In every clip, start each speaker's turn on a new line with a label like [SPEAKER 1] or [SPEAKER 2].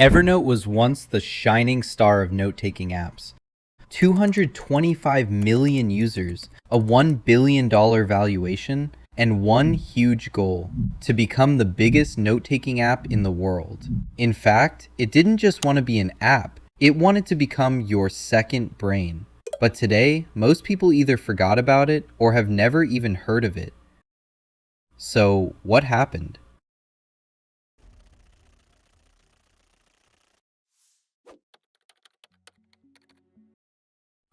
[SPEAKER 1] Evernote was once the shining star of note-taking apps. 225 million users, a $1 billion valuation, and one huge goal: to become the biggest note-taking app in the world. In fact, it didn't just want to be an app, it wanted to become your second brain. But today, most people either forgot about it or have never even heard of it. So, what happened?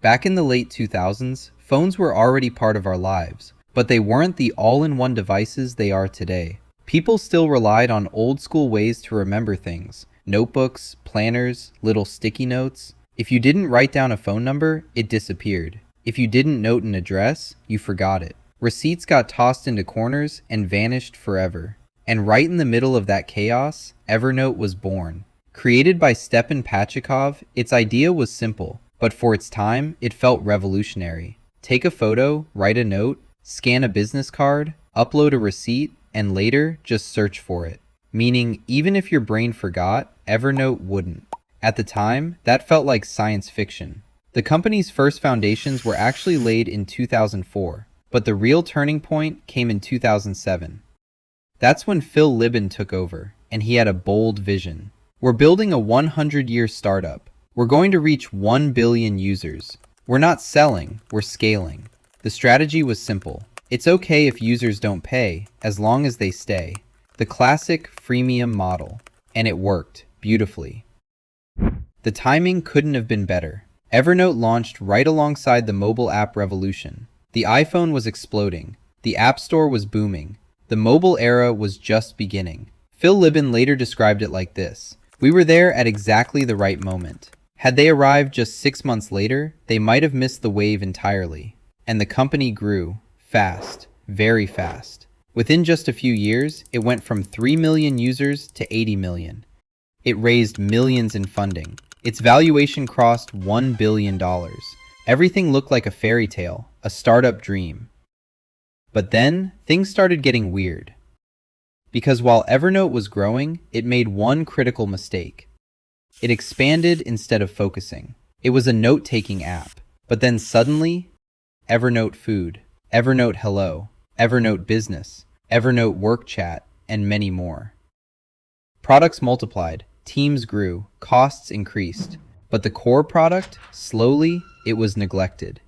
[SPEAKER 1] Back in the late 2000s, phones were already part of our lives, but they weren't the all-in-one devices they are today. People still relied on old-school ways to remember things: notebooks, planners, little sticky notes. If you didn't write down a phone number, it disappeared. If you didn't note an address, you forgot it. Receipts got tossed into corners and vanished forever. And right in the middle of that chaos, Evernote was born. Created by Stepan Pachikov, its idea was simple, but for its time, it felt revolutionary. Take a photo, write a note, scan a business card, upload a receipt, and later just search for it. Meaning, even if your brain forgot, Evernote wouldn't. At the time, that felt like science fiction. The company's first foundations were actually laid in 2004, but the real turning point came in 2007. That's when Phil Libin took over, and he had a bold vision. We're building a 100-year startup. We're going to reach 1 billion users. We're not selling, we're scaling. The strategy was simple. It's okay if users don't pay, as long as they stay. The classic freemium model. And it worked beautifully. The timing couldn't have been better. Evernote launched right alongside the mobile app revolution. The iPhone was exploding. The App Store was booming. The mobile era was just beginning. Phil Libin later described it like this: "We were there at exactly the right moment. Had they arrived just 6 months later, they might have missed the wave entirely." And the company grew fast, very fast. Within just a few years, it went from 3 million users to 80 million. It raised millions in funding. Its valuation crossed $1 billion. Everything looked like a fairy tale, a startup dream. But then, things started getting weird. Because while Evernote was growing, it made one critical mistake. It expanded instead of focusing. It was a note-taking app. But then suddenly, Evernote Food, Evernote Hello, Evernote Business, Evernote Work Chat, and many more. Products multiplied, teams grew, costs increased. But the core product, slowly, it was neglected.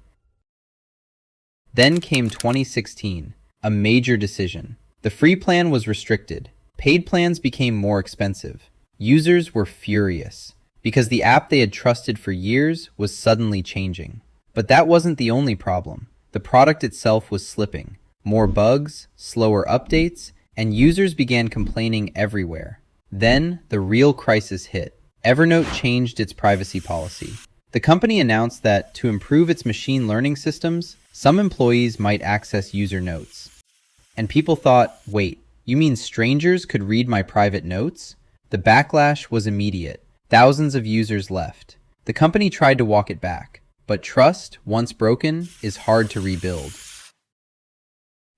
[SPEAKER 1] Then came 2016, a major decision. The free plan was restricted. Paid plans became more expensive. Users were furious, because the app they had trusted for years was suddenly changing. But that wasn't the only problem. The product itself was slipping. More bugs, slower updates, and users began complaining everywhere. Then, the real crisis hit. Evernote changed its privacy policy. The company announced that, to improve its machine learning systems, some employees might access user notes. And people thought, wait, you mean strangers could read my private notes? The backlash was immediate. Thousands of users left. The company tried to walk it back, but trust, once broken, is hard to rebuild.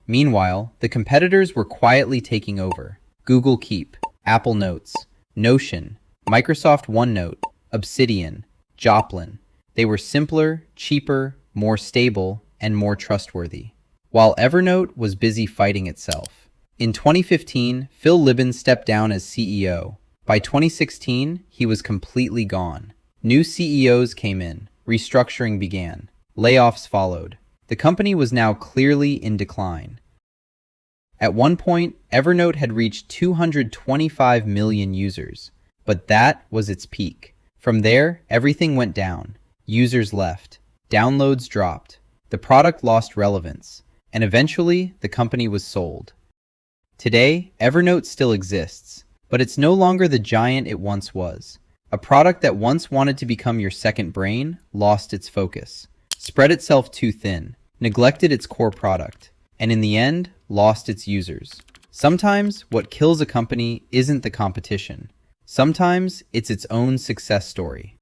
[SPEAKER 1] Meanwhile, the competitors were quietly taking over. Google Keep, Apple Notes, Notion, Microsoft OneNote, Obsidian, Joplin. They were simpler, cheaper, more stable, and more trustworthy. While Evernote was busy fighting itself. In 2015, Phil Libin stepped down as CEO. By 2016, he was completely gone. New CEOs came in. Restructuring began. Layoffs followed. The company was now clearly in decline. At one point, Evernote had reached 225 million users. But that was its peak. From there, everything went down. Users left. Downloads dropped. The product lost relevance. And eventually, the company was sold. Today, Evernote still exists, but it's no longer the giant it once was. A product that once wanted to become your second brain lost its focus, spread itself too thin, neglected its core product, and in the end, lost its users. Sometimes, what kills a company isn't the competition. Sometimes, it's its own success story.